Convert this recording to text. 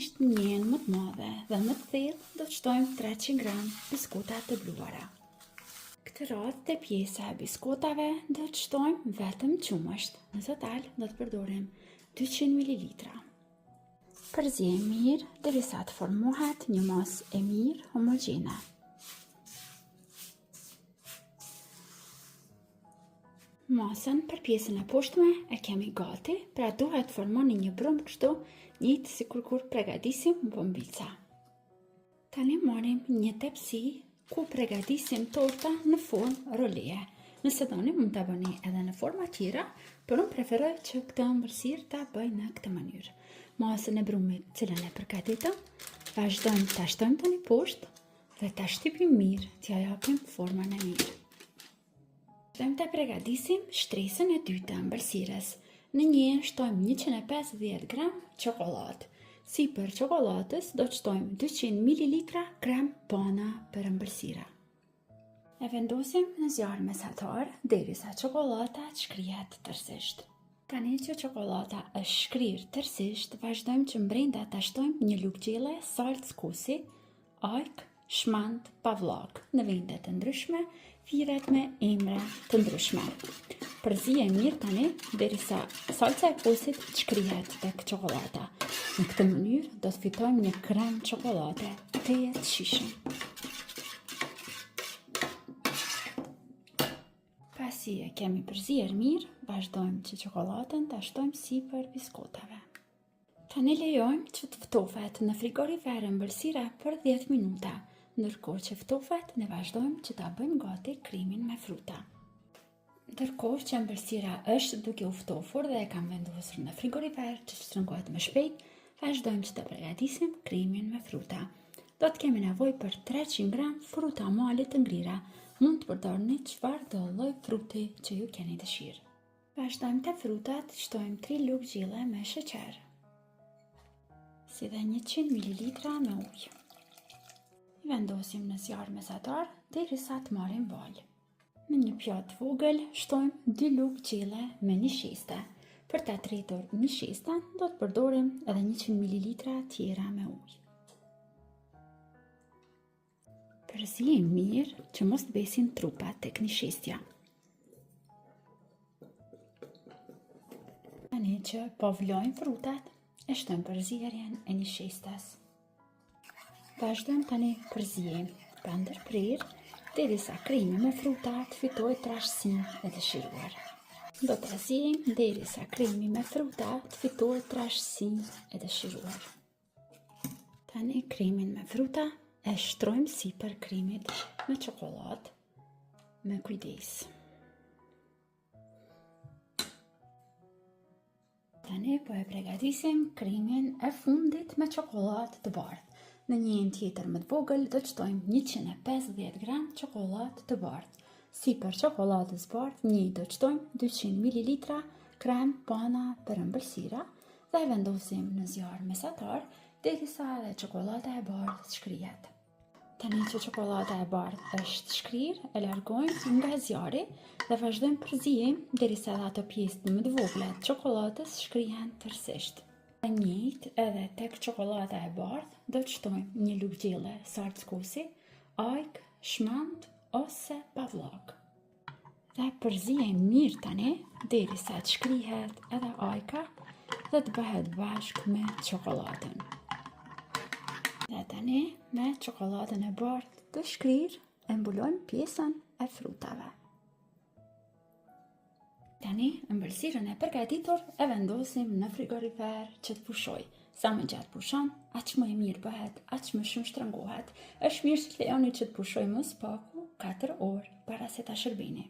Fillimisht në njën më të madhe dhe më të thellë do të shtojmë 300 gram biskota të bluara. Këtë radhë të pjesa e biskotave do të shtojmë vetëm qumësht. Në total do të përdorim 200 ml. Përziejmë mirë derisa të formohet një masë e mirë homogjene. Masën për pjesën e poshtme e kemi gati, pra duhet të formoni një brumë kështu, njëjtë si kur përgatisim bombica. Tani marrim një tepsi ku përgatisim torta në formë roleje. Nëse doni mund ta bëni edhe në forma tjera, por unë preferoj që këtë ëmbëlsirë ta bëj në këtë mënyrë. Masën e brumit, cilën e përgatitëm, vazhdojmë ta shtojmë tani poshtë dhe ta shtypim mirë, t'ja japim formën e mirë. Vazhdojmë të përgatisim shtresën e dytë të ëmbëlsirës. Në njën shtojmë 150 gram çokoladë. Si për çokoladës do të shtojmë 200 ml krem pana për ëmbëlsira. E vendosim në zjarr mesatar derisa çokolada të shkrihet tërësisht. Tani që çokolada është shkrirë tërësisht, vazhdojmë që brenda ta shtojmë një lugë gjelle salcë kusi, ajk, shmand, pavllak në vende të ndryshme, firet me emra të ndryshme. Përziejmë mirë tani derisa salca e kusit të shkrihet tek çokolada. Në këtë mënyrë do të fitojmë një krem çokolade të shijshëm. Pasi e kemi përzier mirë, vazhdojmë që çokoladën ta shtojmë sipër biskotave. Tani lejojmë që të ftofet në frigorifer ëmbëlsira për 10 minuta. Ndërkohë që ftofet, ne vazhdojmë që ta bëjmë gati krimin me fruta. Ndërkohë që ëmbëlsira është duke u ftofur dhe e kam vendosur në frigorifer që të shtrëngohet më shpejt, vazhdojmë që të përgatisim krimin me fruta. Do të kemi nevojë për 300 gram fruta male të ngrira. Mund të përdorni çfarëdo lloj fruti që ju keni dëshirë. Vazhdojmë te frutat, shtojmë 3 lugë gjelle me sheqer, si dhe 100 ml me ujë. I vendosim në zjarr mesatar derisa të marrin val. Në një pjatë vogël shtojmë 2 lugë gjelle me një sheste. Për ta tritur një shesten do të përdorim edhe 100 ml tjera me ujë. Përziejmë mirë që mos të besin trupat tek një shestja. Tani që po vlojmë frutat, e shtojmë përzierjen e një shestes. Vazhdojmë tani përzijejmë pa ndërprer derisa krimi me fruta të fitojë trashësinë e dëshiruar. Do të përzijejmë derisa krimi me fruta të fitojë trashësinë e dëshiruar. Tani krimin me fruta e shtrojmë sipër krimit me çokoladë me kujdes. Tani po e përgatisim krimin e fundit me çokoladë të bardhë. Në njën tjetër më të vogël do të shtojmë 150 gram çokoladë të bardhë. Si për çokoladës bardhë, një do të shtojmë 200 ml krem pana për ëmbëlsira dhe e vendosim në zjarr mesatar derisa edhe çokolada e bardhë të shkrihet. Tani që çokolada e bardhë është shkrirë, e largojmë nga zjarri dhe vazhdojmë përzijejmë derisa edhe ato pjesë më të vogla të çokoladës shkrihen tërësisht. E njëjtë edhe tek çokolada e bardhë do të shtojmë një lugë gjelle salcë kusi, ajk, shmand ose pavllak. Dhe përzijejmë mirë tani derisa të shkrihet edhe ajka dhe të bëhet bashkë me çokoladën. Dhe tani me çokoladën e bardhë të shkrirë e mbulojmë pjesën e frutave. Tani, ëmbëlsirën e përgatitur e vendosim në frigorifer që të pushojë. Sa më gjatë pushon, aq më e mirë bëhet, aq më shumë shtrëngohet. Është mirë që të lejoni që të pushojë më së paku 4 orë para se ta shërbeni.